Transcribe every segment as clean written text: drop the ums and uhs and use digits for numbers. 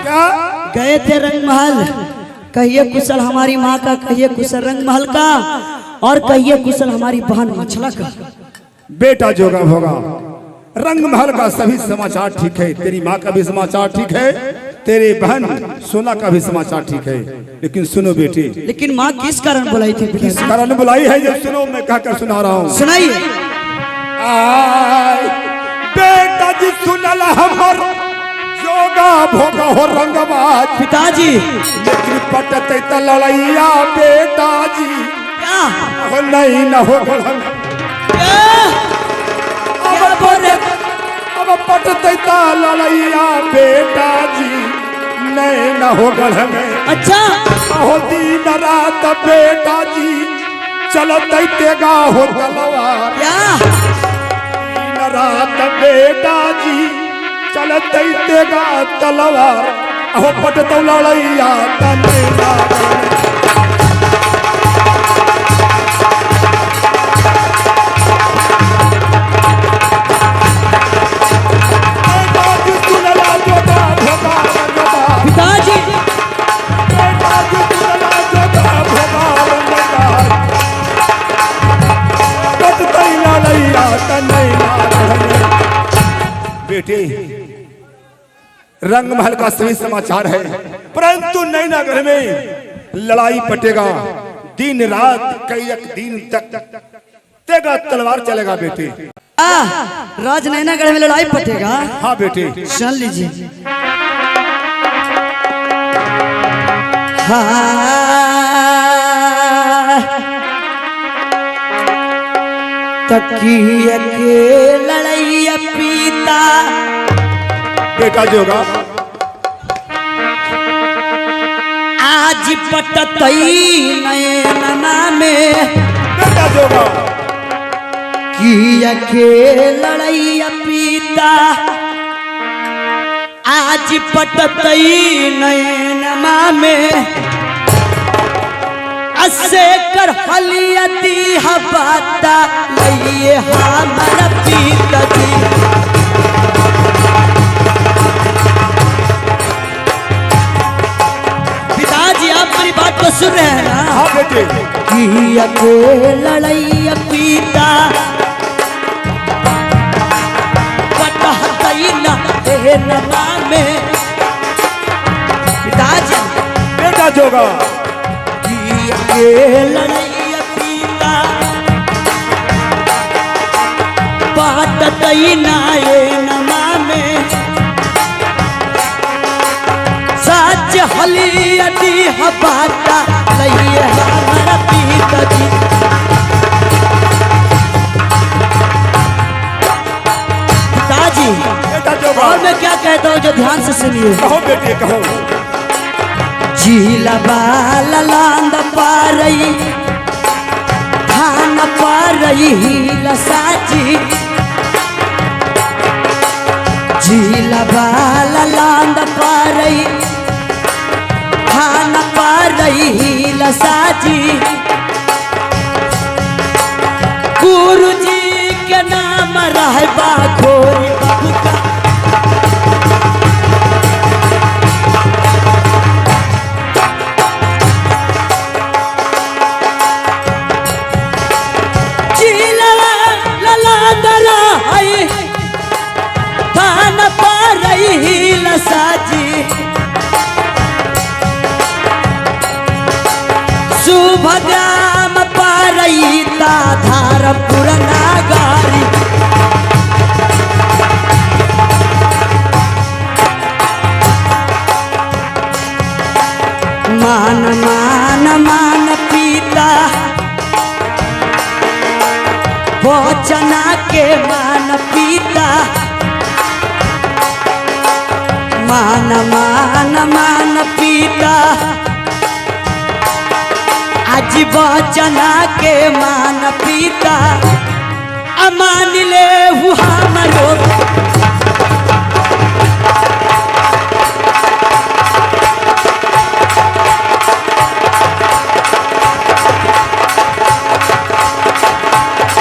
क्या गए थे रंग महल, कहिए कुशल हमारी माँ का, कहिए कुशल रंग महल का, और कहिए कुशल हमारी बहन मछला का। बेटा जोगा भोगा, रंग महल का सभी समाचार ठीक है, तेरी माँ का भी समाचार ठीक है, तेरे बहन सोना का भी समाचार ठीक है। लेकिन सुनो बेटी, लेकिन माँ किस कारण बुलाई थी? किस कारण बुलाई है जब सुनो, मैं कहकर सुना रहा हूँ। सुनाइए। बेटा जी सुनल हमर जोगा भोगा हो रंगबाज पिताजी। लेकिन पटते त लड़ैया बेटा जी क्या हो नहीं न हो अब पटते त लड़ैया बेटा जी नहीं न हो गढ़ में। अच्छा हो दिन रात बेटा जी चलते तेगा हो तलवार, क्या दिन रात बेटा जी चलते तेगा तलवार, हो पटतो लड़ैया तनैया पिताजी? बेटे रंग महल का सभी समाचार है, परंतु नैनागढ़ में लड़ाई पटेगा, दिन रात कई एक दिन तक तेगा तलवार चलेगा बेटे। राज नैनागढ़ में लड़ाई पटेगा? हाँ बेटे सुन लीजिए। तकिया के लड़ैया पीता बेटा जोगा आज पटतई नैना में, बेटा जोगा किया के लड़ैया पीता आज पटतई नैनमा में, असे कर हलियती हबाता लइए हमारा पीता जी। पिताजी आप मेरी बात को सुन रहे हैं ना? हाँ बेटे किया के लड़ैया पीता पटतई नैनमा में। पिताजी बेटा जोगा ये लड़ैया पीता पटतई नैनमा में, सच हलियती हबाता लइए हमारा पीता जी। पिताजी बेटा जोगा और मैं क्या कहता हूँ जो ध्यान से सुनिए। कहो बेटे कहो। झीला बाला लांद पारई धान पारई हीला साची, झीला बाला लांद पारई धान पारई हीला साची। गुरु जी के नाम रहबा खोरी बाबू का, साजी सुभग्राम पारईता धार पुरना गारी, मान मान मान पीता वचना के मान पीता, मान मान मान पीता आज वचना के मान पीता, अमान ले हमरो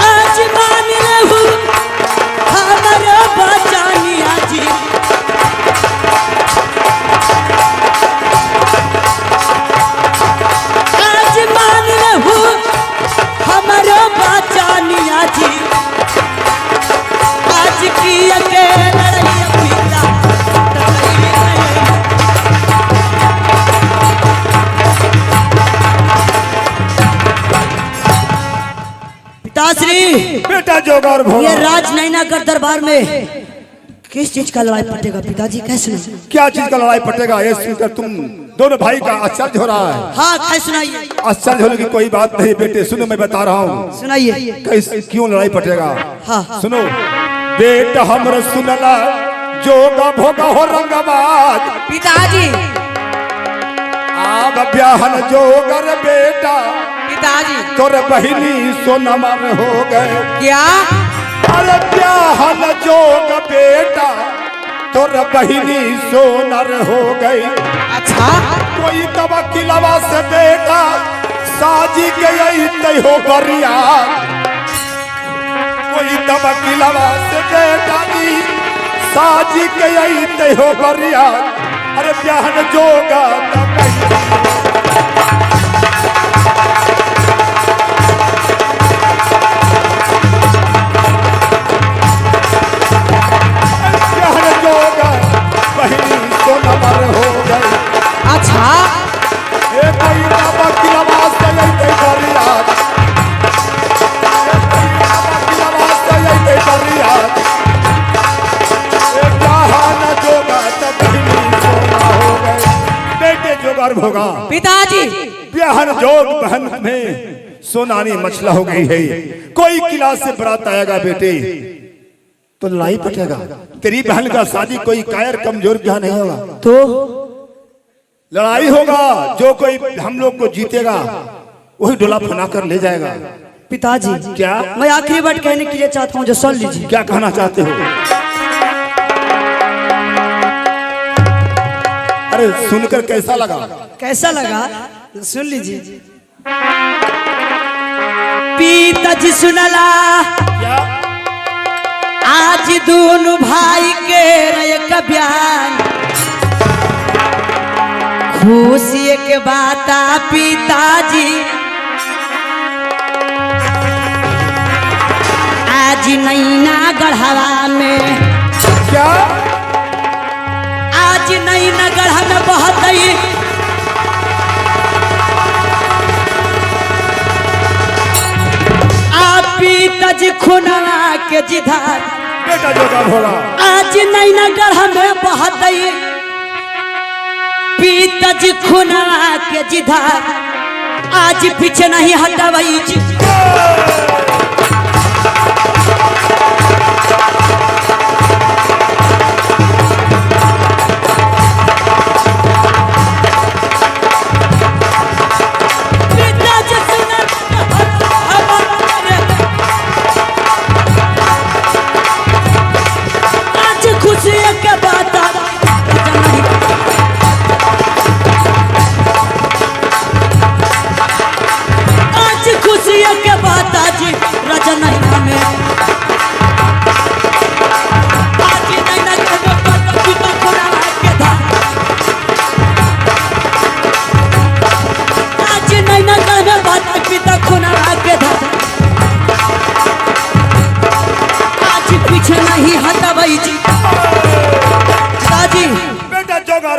आज मान ले हमरो बचानिया जी। जोगा और भोगा। ये राज नैनागढ़ दरबार में किस चीज का लड़ाई पड़ेगा पिताजी, कैसे सुनाइए? क्या चीज का लड़ाई पड़ेगा ये सुनकर तुम दोनों भाई का आश्चर्य हो रहा है। हाँ कैसे सुनाइए? आश्चर्य होने की कोई बात नहीं बेटे, सुनो मैं बता रहा हूँ सुनाइए। कैसे क्यों लड़ाई पड़ेगा। हाँ सुनो बेटा हमर सुनला जोगा भोगा हो रंगबाज, पिताजी आब ब्याहन जोगर बेटा पिताजी तोर बहिनी सोनमर हो गए। क्या? अरे ब्याहन जोग बेटा तोर बहिनी सोनर हो गई। अच्छा कोई तब किलवा से बेटा साजी के तय हो बरिया, कोई तब किलवा से बेटा दी साजी के तय हो बरिया। अरे ब्याहन जोगा बहिनी सोनमर हो गई। अच्छा ये कोई बाबा की आवाज से लेते बरियात, ये कोई बाबा की आवाज से लेते बरियात। ये जहान जोगा तो बहिनी सोना हो गए। बेटे जोगार भोगा पिताजी ब्याहन जोग बहन में सोनानी मछला हो गई है। कोई किला से बरात आएगा बेटे तो लड़ाई पड़ेगा। तेरी बहन का शादी कोई कायर कमजोर क्या नहीं होगा तो लड़ाई होगा। जो कोई हम लोग को जीतेगा वही डोला फना कर ले जाएगा। पिताजी क्या? मैं आखिरी बात कहने के लिए चाहता हूँ जो सुन लीजिए। क्या कहना चाहते हो? अरे सुनकर कैसा लगा? कैसा लगा सुन लीजिए। पिताजी सुनला क्या? आज दोनों भाई के रहे का बयान, खुशी के बात पिताजी आज नैना गढ़वा में, क्या? आज नैना गढ़ा में बहुत ही आप पिताजी खुनवा के जिधार, बेटा जोगा भोगा आज नैना गढ़ा में बहुत ही पिताजी खुनवा के जिधार, आज पीछे नहीं हटवाई जी।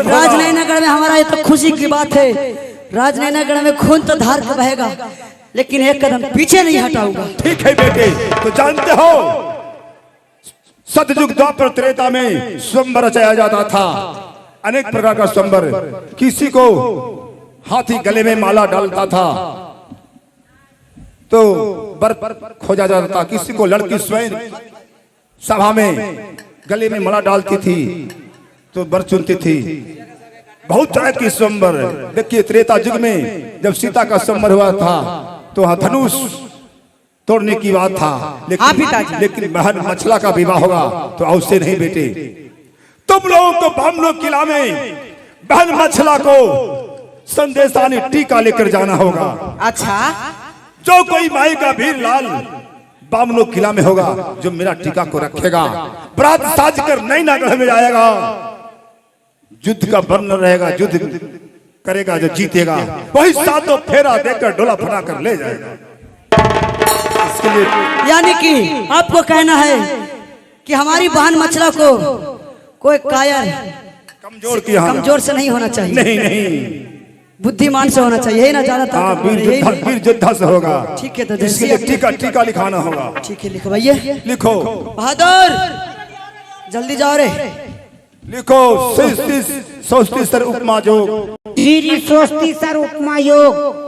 राजनैनगढ़ में हमारा ये तो खुशी की बात है। राजनैनगढ़ में खून तो धार के बहेगा लेकिन एक कदम पीछे नहीं हटाऊंगा। ठीक है बेटे, तो जानते हो सतयुग द्वापर त्रेता में स्वयंवर रचाया जाता था। अनेक प्रकार का स्वयंवर, किसी को हाथी गले में माला डालता था तो बर खोजा जाता था, किसी को लड़की स्वयं सभा में गले में माला डालती थी तो बर चुनती थी। बहुत तरह की स्वयंवर। देखिए त्रेता युग में जब सीता का स्वयंवर हुआ था तो वहां धनुष तोड़ने की बात था, लेकिन बहन मछला का विवाह होगा तो अवश्य नहीं बेटे। तुम लोगों को बामनो किला में बहन मछला को संदेशानी टीका लेकर जाना होगा। अच्छा, जो कोई माई का भीर लाल बामनो किला में होगा जो मेरा टीका को रखेगा, बरात साज कर नैनागढ़ में जाएगा, युद्ध का वर्णन रहेगा, युद्ध करेगा, जो जीतेगा वही सातों फेरा देकर डोला फना कर ले जाएगा। इसके लिए यानी कि आपको कहना है कि हमारी बहन मछला को कोई कायर कमजोर से नहीं होना चाहिए। नहीं नहीं, बुद्धिमान से होना चाहिए, यही ना ज्यादा हाँ, ताकतवर है, यही नहीं? वीर योद्धा से होगा। ठीक है, तो इसके जैसे लिए आप- टीका टीका लिखाना होगा। ठीक है, लिखो भैया। लिखो बहादुर जल्दी जाओ रे। लिखो सोचती सर उपमा जोग श्री स्वस्ति सर उपमा योग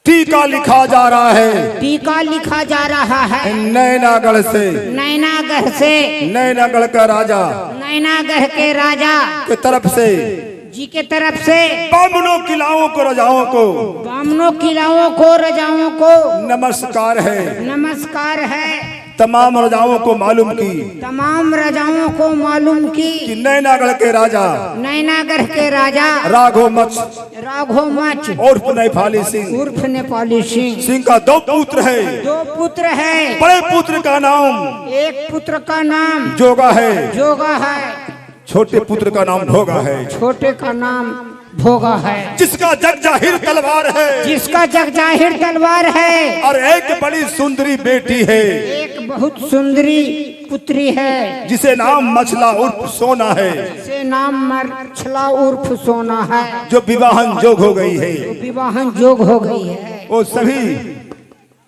टीका लिखा जा रहा है टीका लिखा जा रहा है नैनागढ़ से। नैनागढ़ से, नैनागढ़ का राजा नैनागढ़ के राजा के तरफ से जी के तरफ से बामनों किलाओं को रजाओं को बामनों किलाओं को रजाओं को नमस्कार है। नमस्कार है। तमाम रजाओं को मालूम की तमाम राजाओं को मालूम की कि नैनागढ़ के राजा नैनागढ़ के राजा राघव मच राघव मच और नेपाली सिंह उर्फ नेपाली सिंह का दो पुत्र है। दो पुत्र है। बड़े पुत्र का नाम एक पुत्र का नाम जोगा है, जोगा है, छोटे पुत्र का नाम भोगा है। छोटे का नाम भोगा है, जिसका जग जाहिर तलवार है, जिसका जग जाहिर तलवार है, और एक बड़ी सुंदरी बेटी है, एक बहुत सुंदरी पुत्री है, जिसे नाम मछला उर्फ सोना है, से नाम मछला उर्फ सोना है, जो विवाहन जोग हो गई है। विवाहन जोग हो गई है। वो सभी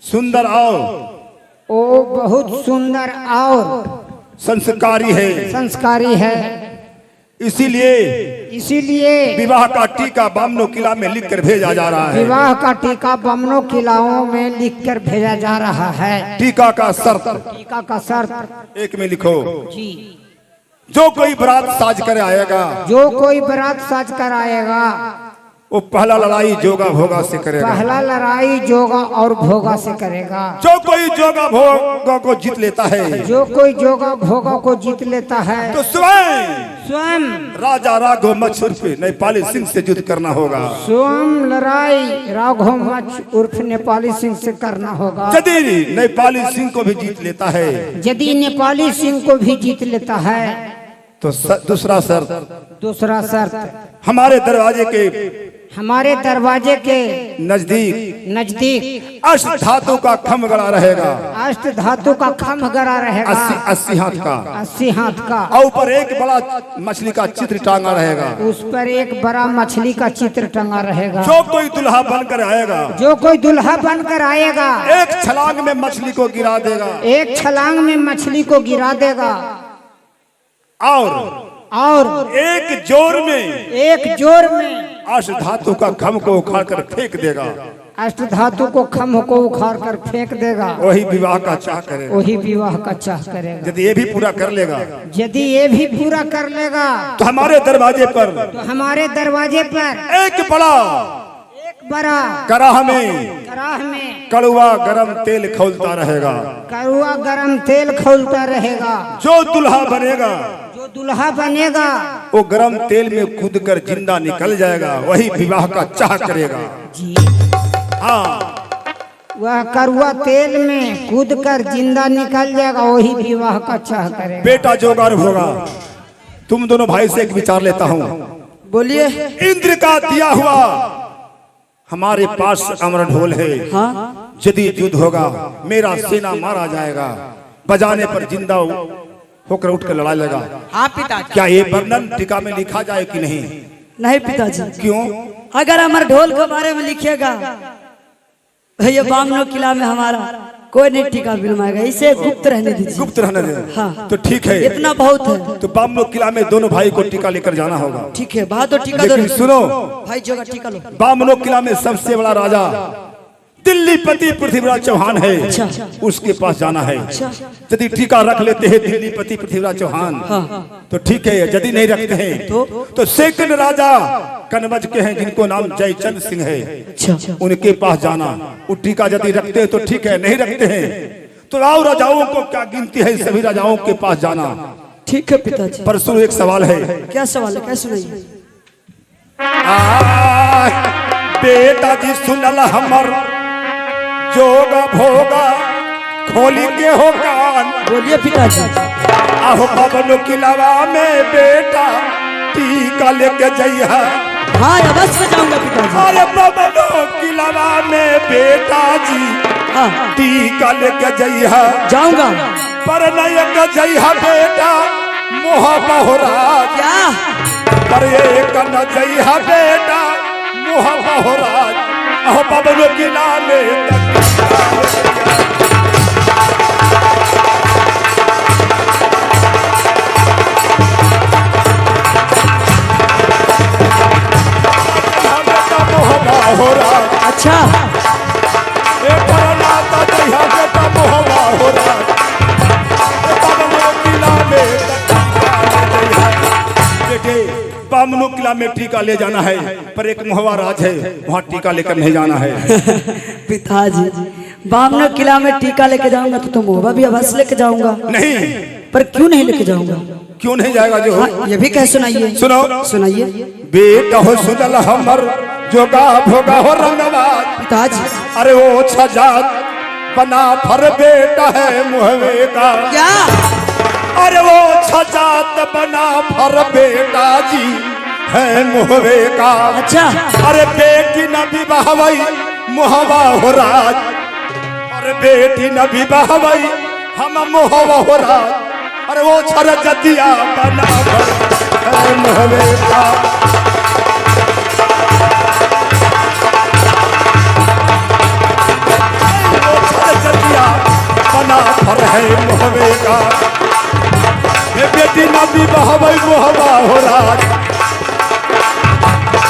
सुंदर और वो बहुत सुंदर और संस्कारी है। संस्कारी है। इसीलिए इसीलिए विवाह का टीका बामनो किला में लिख कर भेजा जा रहा है। विवाह का टीका बमनों किलाओं में लिखकर भेजा जा रहा है। टीका का शर्त टीका का शर्त एक में लिखो, जी, जो कोई बारात साज कर आएगा जो कोई बारात साज कर आएगा वो पहला लड़ाई जोगा भोगा से करेगा। पहला लड़ाई जोगा और भोगा से करेगा। जो कोई जोगा भोगा को जीत लेता है जो कोई जोगा भोगा को जीत लेता है तो स्वयं स्वयं राजा राघव मच उर्फ नेपाली सिंह से युद्ध करना होगा। स्वयं लड़ाई राघव मच उर्फ नेपाली सिंह से करना होगा। यदि नेपाली सिंह को भी जीत लेता है यदि नेपाली सिंह को भी जीत लेता है तो दूसरा शर्त, दूसरा शर्त, हमारे दरवाजे के नजदीक अष्ट धातु का खम गड़ा रहेगा। अष्ट धातु का खम गड़ा रहेगा। 80 हाथ का, 80 हाथ का। और ऊपर एक बड़ा मछली का चित्र टांगा रहेगा। उस पर एक बड़ा मछली का चित्र टंगा रहेगा। जो कोई दुल्हा बनकर आएगा जो कोई दुल्हा बनकर आएगा एक छलांग में मछली को गिरा देगा, एक छलांग में मछली को गिरा देगा और एक जोर में अष्ट धातु का खम को उखाड़ कर फेंक देगा। अष्ट धातु को खम को उखाड़ कर फेंक देगा। वही विवाह का चाह करेगा। वही विवाह का चाह करेगा। यदि ये भी पूरा कर लेगा यदि ये भी पूरा कर लेगा तो हमारे दरवाजे पर एक बड़ा कराह में कड़वा गरम तेल खौलता रहेगा। कड़वा गरम तेल खौलता रहेगा। जो दुल्हा बनेगा वो गरम तेल में कूद कर जिंदा निकल जाएगा। वही विवाह का चाह करेगा। जी हाँ, वह कड़वा तेल में कूद कर जिंदा निकल जाएगा। वही विवाह का चाह करेगा। बेटा जोगार होगा। तुम दोनों भाई से एक विचार लेता हूँ। बोलिए। इंद्र का दिया हुआ हमारे पास अमर ढोल है। हाँ, यदि युद्ध होगा मेरा सेना मारा जाएगा, बजाने पर जिंदा होकर उठकर लड़ा लेगा। हाँ पिताजी। क्या ये वर्णन टीका में लिखा जाए कि नहीं? नहीं पिताजी। क्यों? अगर हमारे ढोल के बारे में लिखिएगा ये बामनो किला में हमारा कोई नहीं टीका फिल्माएगा। इसे गुप्त रहने दीजिए। गुप्त रहने दे। हाँ। तो ठीक है, इतना बहुत है। तो बामनो किला में दोनों भाई को टीका लेकर जाना होगा। ठीक है, बहादुर टीका दो। लेकिन सुनो, भाई जोगा टीका लो। बामनो किला में सबसे बड़ा राजा दिल्लीपति पृथ्वीराज चौहान है। अच्छा। उसके पास जाना है। अच्छा। यदि टीका रख लेते हैं दिल्लीपति पृथ्वीराज चौहान तो ठीक है। यदि नहीं रखते हैं तो सेकंड राजा कनवज के हैं जिनको नाम जयचंद सिंह है। अच्छा। उनके पास जाना। वो टीका यदि रखते हैं तो ठीक है, नहीं रखते हैं तो राव राजाओं को क्या गिनती है, सभी राजाओं के पास जाना। ठीक है पिताजी। परसों एक सवाल है। क्या सवाल है? क्या सुनाइए। बेटा जी सुनल हमर जोगा भोगा खोली के हो कान। बोलिए पिताजी। आहो बाबनो किलावा में बेटा टीका लेके जइहा। हाँ, अवश्य जाऊंगा पिताजी। अरे बाबनो किलावा में बेटा जी हाँ, टीका लेके जइहा। जाऊंगा। पर नयक जइहा बेटा मोह बहुरा। क्या? पर एक न जइहा बेटा मुहब्बा हो राज अहो बाबलो किला में हो राज अच्छा एक नाता दहिया बेटा मुहब्बा हो राज बाबलो किला में बेटे बामनो किला में टीका ले जाना है पर एक मुहवा राज है वहाँ टीका लेकर नहीं जाना है। पिताजी बामनो किला में टीका लेके जाऊंगा तो मोहबा भी अवश्य लेके जाऊंगा। नहीं पर क्यों नहीं लेके जाऊंगा? क्यों नहीं जाएगा जो हाँ, ये भी कह सुनाइए। सुनो सुनाइए। बेटा हो सुजल हमर जोगा भोगा हो रंगवाद पिताजी अरे वो छजात बना फर बेटा है मुहवे का क्या? अरे वो छजात बना फर बेटा जी है मुहवे का। अच्छा अरे बेटी न विवाहवई मुहवा हो राज अरे बेटी न विवाहवई हम मुहवा हो राज अरे वो छर जतिया बना फर है मुहवे का। बना फर है मुहवे का बेटी नबी बहबई मुहबा हो राज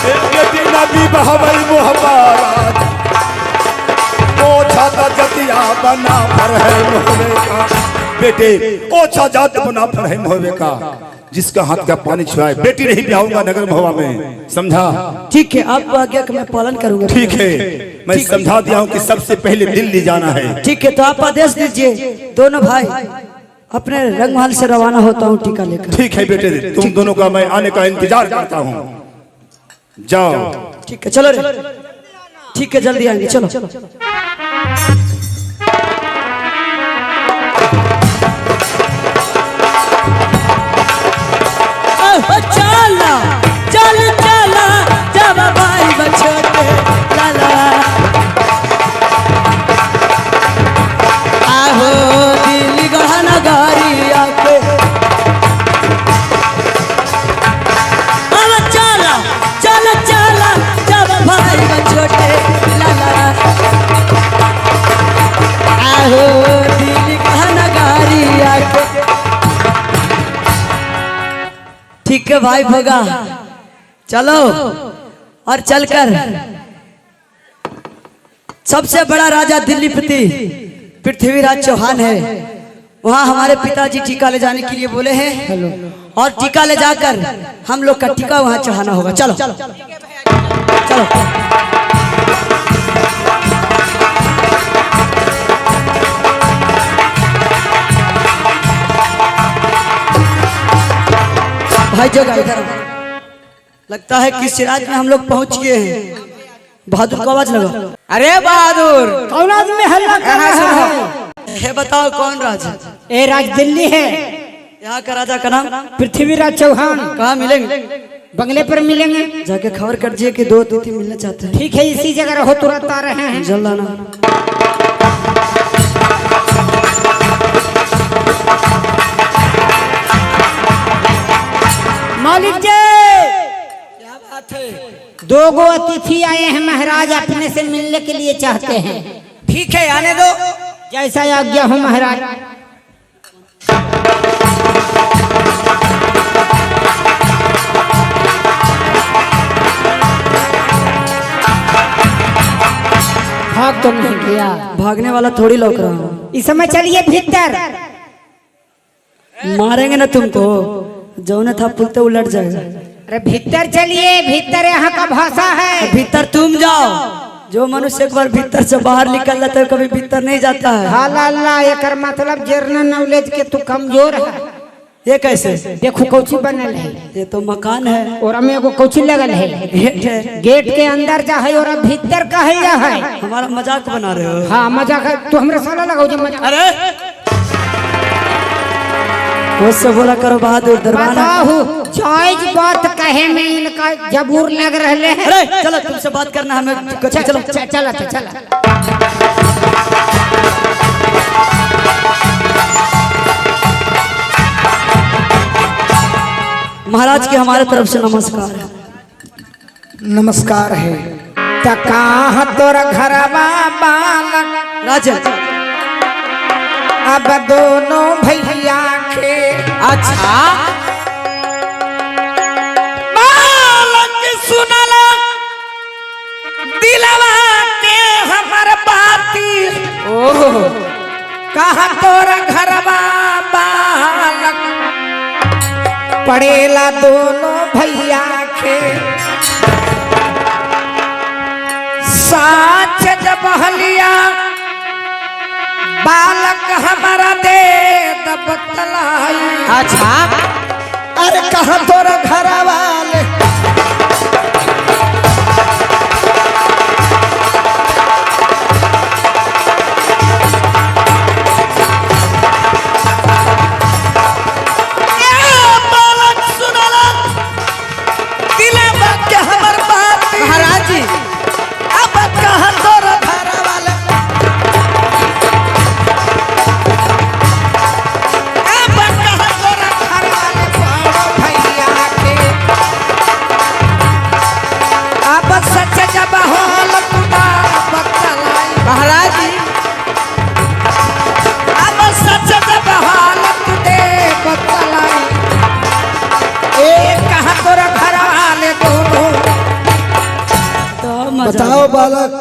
बेटी नबी बहबई मुहबा राज ओछा जतिया बना फर है मुहवे का। बेटे ओछा जात बना फर है मुहवे का जिसका हाथ का पानी छुआए बेटी नहीं ब्याहूंगा नगर महुआ में समझा। ठीक है आपको आज्ञा का मैं पालन करूंगा। ठीक है मैं समझा दिया हूँ कि सबसे पहले दिल्ली जाना है। ठीक है तो आप आदेश दीजिए दोनों भाई अपने रंगमहल से रवाना होता हूँ टीका लेकर। ठीक है बेटे तुम दोनों का मैं आने का इंतजार करता हूँ जाओ। ठीक है चलो रे ठीक है जल्दी आएंगे चलो। चला चल चला जब भाई बछोटे लाला आहो दिल्ली गहना गाड़ी आके अब चला चल चला जब भाई बछोटे लाला आहो दिल्ली गहना गाड़ी आके। ठीक है भाई भोगा चलो और चलकर सबसे बड़ा राजा दिल्लीपति पृथ्वीराज चौहान है वहाँ हमारे पिताजी टीका ले जाने के लिए बोले हैं और टीका ले जाकर हम लोग का टीका वहाँ चढ़ाना होगा। चलो चलो भाई जगह इधर लगता है कि सिराज में हम लोग पहुंच गए हैं। बहादुर को आवाज लगा। अरे बहादुर कौन आदमी हल्ला कर रहा है? है बताओ कौन राजा? ए राज दिल्ली है। यहाँ का राजा का नाम पृथ्वीराज चौहान। कहाँ मिलेंगे? बंगले पर मिलेंगे। जाके खबर कर दिए कि दो अतिथि मिलना चाहते हैं। ठीक है इसी जगह रहो तुरंत आ रहे हैं। जल्द आना। मालिक जी क्या बात है? दो गो अतिथि आए हैं महाराज अपने से मिलने के लिए चाहते हैं। ठीक है आने दो। जैसा आज्ञा हो महाराज। भाग तो नहीं गया? भागने वाला थोड़ी लौक रहा हूँ। इस समय चलिए भीतर। मारेंगे ना तुमको जौने था पुल तो उलट जाएगा। अरे भीतर चलिए भीतर यहाँ का भाषा है। भीतर तुम जाओ। जो मनुष्य एक बार भीतर से बाहर निकल जाता है कभी भीतर नहीं जाता है। हालाल्ला एकर मतलब जनरल नॉलेज के तू कमजोर है। ये कैसे? देखो कौची बनल है। ये तो मकान है और हमें एगो कौची लगल है। गेट है। गेट के अंदर जा है और भीतर कहल जा है। हमारा मजाक बना रहे हो? हाँ मजाक है। तू हमरा साला लगाओ जो मजाक। अरे उससे बोला करो बहादुर दरबार। जायज बात कहे में इनका जबूर लग रहे हैं। अरे चलो तुमसे बात करना हमें। चलो चला चला। महाराज के हमारे तरफ से नमस्कार है। नमस्कार है। त कहाँ तोरा घरवा बालक राजन अब दोनों भैया के अच्छा बालक सुनल दिलवा के हमर बाती ओह कहाँ तोरा घरवा बालक पड़ेला दोनों भैया के साच जब हलिया बालक हमारा दे बतलाई। अच्छा अरे कहाँ तोरा घर वाले बालक सुनला दिलवा के हमर बात महाराज जी अब कहाँ तोरा घर वाले अब कहाँ तोरा घर वाले पाड़ो भैया के अब सच जब होल खुदा बतलाई। महाराज जी अब सच जब होल खुदे बतलाई। ए कहाँ तोरा घर वाले दोनों तो मजा बताओ बालक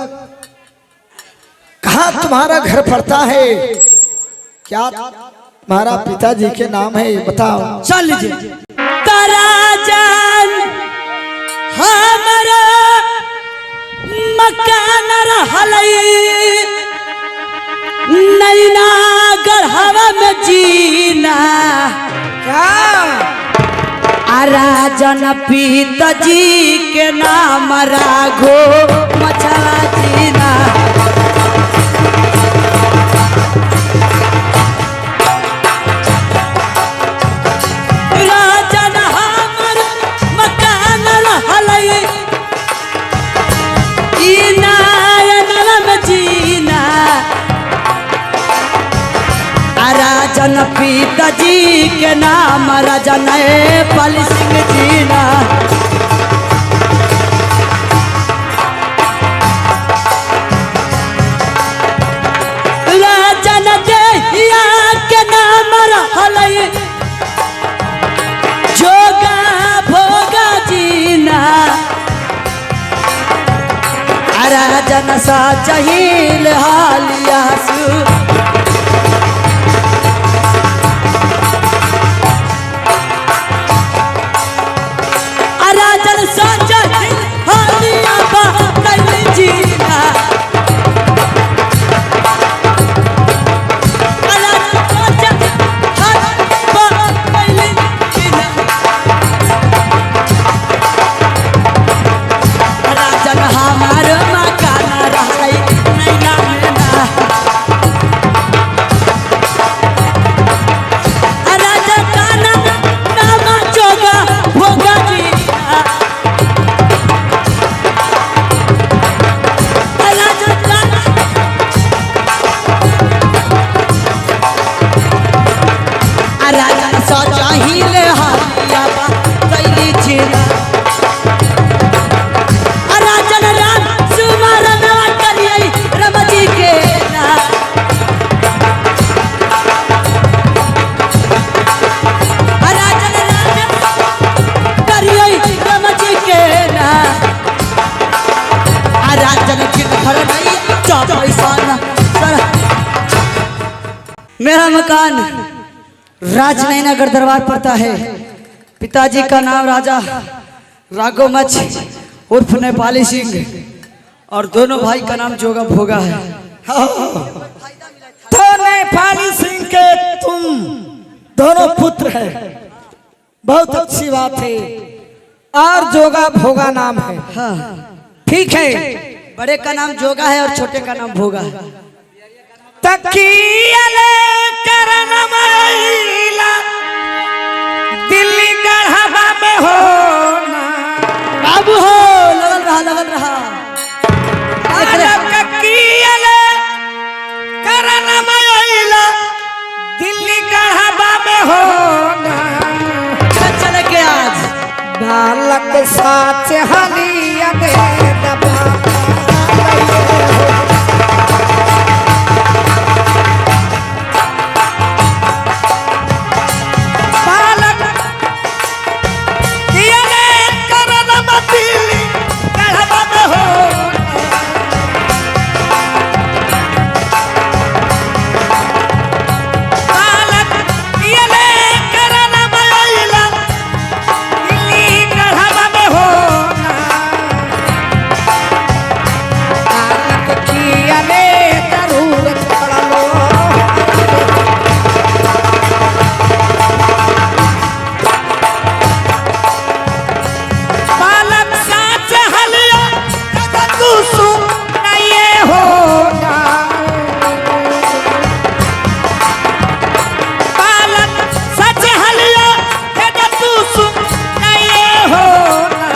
कहाँ तुम्हारा घर पड़ता है? क्या तुम्हारा पिताजी के नाम है बताओ। चल लीजिए तराजन हमारा मकान रहलई नैना गढ़वा में जीना क्या राजन पिताजी के नाम राघो मछला जीना राजन हमर मकान रहलई ई नायन में जीना राजन पिताजी के नाम राजन पाल सिंह जीना राजन देहिया के नाम रहलई जोगा भोगा जीना राजन सा चाहिल हालिया सु राजन सा चाहिल हालिया बा कैली जीना राजन सा चाहिल हालिया बा कैली जीना राजन हमार मकान रहलई नैना मेना राजन काना नामा जोगा भोगा जीना राजन काना राजन सा चाहिल हालिया बा कैली जीना राजन राम सुमार नवा करियै रमजी के ना राजन राम करियै रमजी के ना राजन के घर नहीं चौप पैसा ना मेरा मकान राजनगर दरबार पड़ता है। पिताजी का नाम राजा राघव मछ उर्फ नेपाली सिंह और दोनों भाई का नाम जोगा भोगा है। तो नेपाली सिंह के तुम दोनों पुत्र हैं, बहुत अच्छी बात है। और जोगा भोगा नाम है, हाँ ठीक है। बड़े का नाम जोगा है और छोटे का नाम भोगा है। तकियले करन मैला दिल्ली गढ़वा में हो ना बाबू हो लगल रहा तकियले करन मैला दिल्ली गढ़वा में हो ना चल के आज बालक साच हलिया दे दबा बालक किया ने करन मतीली गढ़वा में हो बालक किया ने करन मईला दिल्ली गढ़वा में हो बालक किया ने जरूरत पड़लो बालक साच हलिया कदा तू सु नहीं होगा बालक सच हलिया कदा तू सु नहीं होगा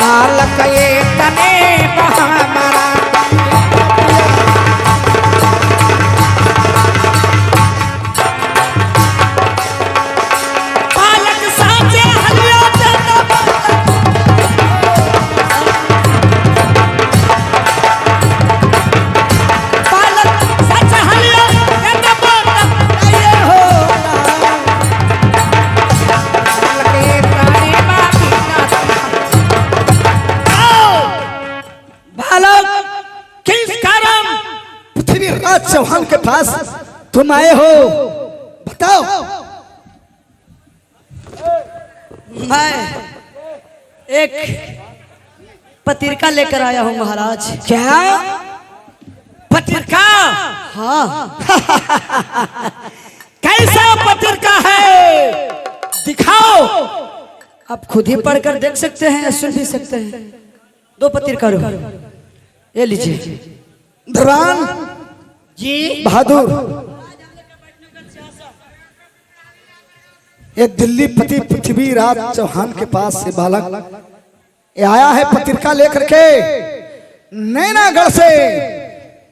बालक ये तने बहामरा बालक साचे हलिया कदा बालक सच हलिया कदा ये होगा बालक ये तने बालक किस कारण पृथ्वीराज चौहान के पास तुम आए हो बताओ मैं एक पत्रिका लेकर आया हूँ महाराज। क्या पत्रिका हाँ कैसा पत्रिका है दिखाओ आप खुद ही पढ़कर देख सकते हैं या सुन भी सकते हैं। दो पत्रिका रो ये लीजिए। धरवान जी बहादुर ये दिल्ली पति पृथ्वीराज चौहान के पास से बालक ये आया है पत्रिका लेकर के नैनागढ़ से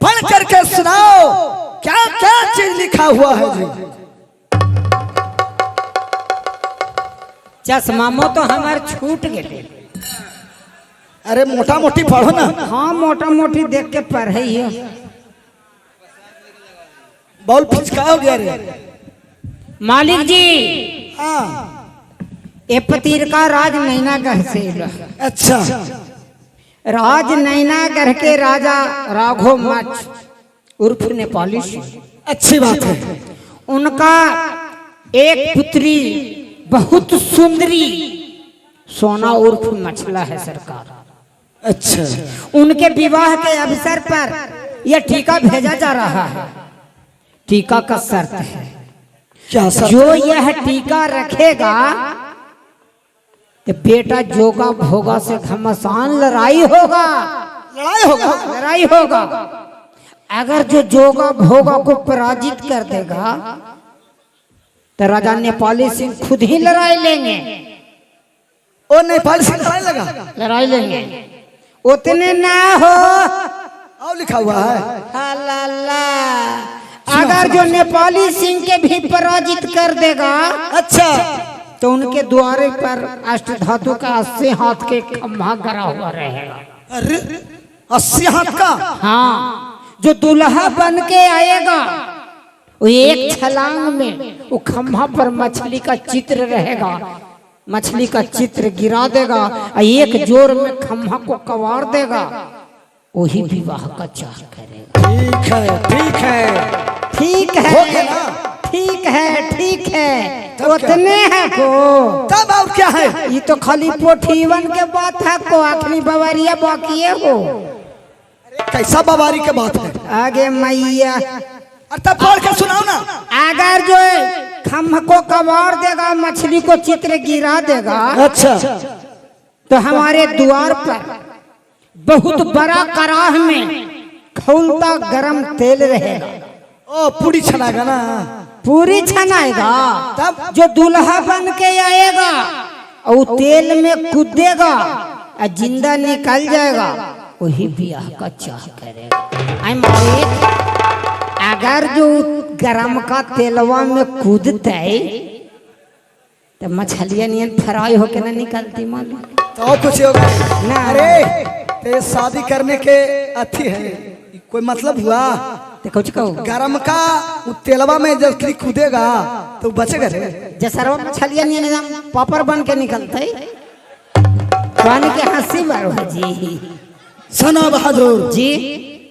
पढ़ करके सुनाओ क्या क्या चीज लिखा हुआ है जी चश्मामो तो हमार छूट गए। अरे मोटा मोटी पढ़ो ना हाँ मोटा मोटी देख के पढ़े ही बॉल फिचका हो गया रे मालिक जी हाँ ये पत्रिका राज नैनागढ़ से अच्छा राज नैनागढ़ के राजा राघव मठ उर्फ नेपाली सिंह, अच्छी बात है उनका एक पुत्री बहुत सुंदरी सोना उर्फ मछला है सरकार। अच्छा उनके विवाह के अवसर पर यह टीका भेजा जा रहा है। टीका का शर्त है क्या सर जो यह टीका रखेगा तो बेटा जोगा भोगा से घमासान लड़ाई होगा। लड़ाई होगा लड़ाई होगा। अगर जो जोगा भोगा को पराजित कर देगा तो राजा नेपाली सिंह खुद ही लड़ाई लेंगे। ओ नेपाल से लड़ाई लगा लड़ाई लेंगे उतने ना हो आओ लिखा हुआ है अल्लाह। अगर जो नेपाली सिंह के भी पराजित कर देगा अच्छा तो उनके द्वारे पर अष्ट धातु का 80 हाथ के खम्भा गड़ा हुआ रहेगा। अरे 80 हाथ का हाँ जो दुल्हा बन के आएगा वो एक छलांग में वो खम्भा पर मछली का चित्र रहेगा। मछली का चित्र गिरा देगा और एक जोर में खम्भा को कवार देगा। वही विवाह का चाह करेगा। ठीक है ठीक है ठीक हो है गया ना? ठीक है ठीक है तब क्या? उतने है को तब और क्या है ये तो खाली पोठीवन के बात है को आखिरी बवारिया बाकी है हो। कैसा बवारी के बात है आगे मैया अरे तब पढ़ के सुनाओ ना अगर जो खम्भ को कबाड़ देगा मछली को चित्र गिरा देगा अच्छा तो हमारे द्वार पर बहुत बड़ा कराह में खौलता गरम तेल रहेगा। ओ पूरी छनाएगा ना पूरी छनाएगा तब जो दूल्हा बन के आएगा और तेल में कूदेगा और जिंदा निकल जाएगा वही ब्याह का चाह करेगा। आई मालिक अगर जो गरम का तेलवा में कूदते तो मछलियां नहीं फ्राई होके ना निकलती मालूम। तो कुछ होगा ना। अरे ते शादी करने के अथी है कोई मतलब हुआ? तो कुछ कहो गरम का वो तेलवा में जब कूदेगा तो बचेगा रे। जसरवा मछलियां नहीं निजाम पापड़ बन के निकलते पानी के हंसी बारो जी। सना बहादुर जी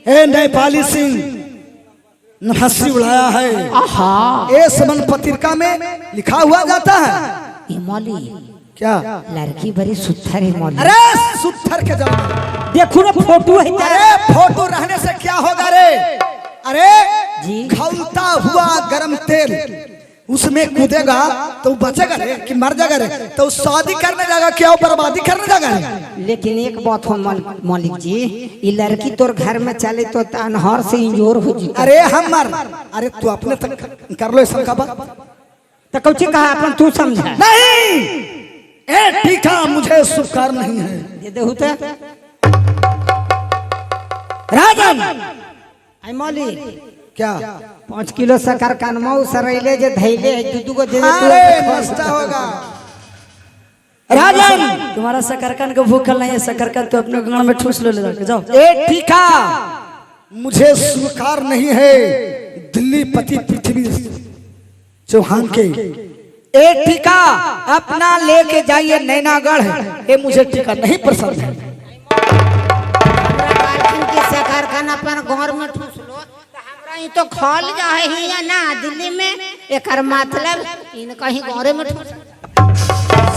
ए नेपाली सिंह हंसी उड़ाया है। आहा ए समन पत्रिका में लिखा हुआ जाता है। ये मौली क्या? लड़की बड़ी सुथर है मौली। अरे सुथर के जाओ देखो ना फोटो है। अरे फोटो रहने से क्या होगा रे? अरे जी खौलता हुआ गरम तेल उसमें कूदेगा तो बचेगा रे कि मर जाएगा रे? तो शादी करने जाएगा क्या बर्बादी करने जाएगा रे? लेकिन एक बात हो मौलिक जी, ये लड़की तोर घर में चले तो अनहर से इंजोर हो जी। अरे हम मर अरे तू अपने तक कर लो ऐसा का बात। तो कुछ कहा अपन तू समझा नहीं ए ठीक है मुझे स्वीकार नहीं है। दे दे तो राजन आई मौलिक क्या? 5 किलो शक्कर कानमऊ सरैले जे धैले दू को दे दे अरे नष्ट होगा। राजन तुम्हारा शकरकंद का भूख नहीं है, शकरकंद तो अपने गांव में ठूस लो ले जाके जाओ। ए ठीक है मुझे स्वीकार नहीं है दिल्ली पति पृथ्वी चौहान के। ए टीका अपना लेके जाइए नैनागढ़। ये मुझे टीका नहीं पसंद है। शक्कर खान अपन घर में ठूस लो हमरा ही तो खोल जा है या ना दिल्ली में एकर मतलब इन कहीं घरे में ठूस।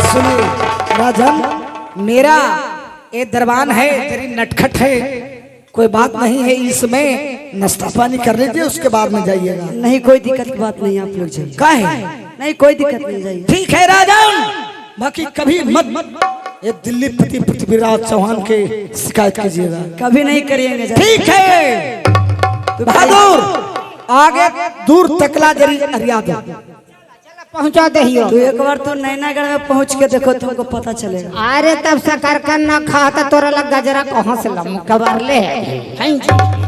सुनिए राजन मेरा ये दरबान है तेरी नटखट है कोई बात नहीं है इसमें नाश्ता पानी कर लीजिए उसके बाद में जाइएगा। नहीं कोई दिक्कत की बात नहीं, आप लोग जाइए। काहे? नहीं कोई दिक्कत नहीं, जाइए। ठीक है राजन बाकी कभी मत ये दिल्ली पति पृथ्वीराज चौहान के शिकायत कीजिएगा। कभी नहीं करिएंगे, जाइए। ठीक है बहादुर आगे दूर तकला जरी अरिया दो पहुंचा दे हियो। तो एक बार तो नैनागढ़ में पहुंच के देखो तुमको पता चलेगा। अरे तब शक्कर ना खाता तोरा लग गजरा कहाँ से लम कबार ले हैं जी।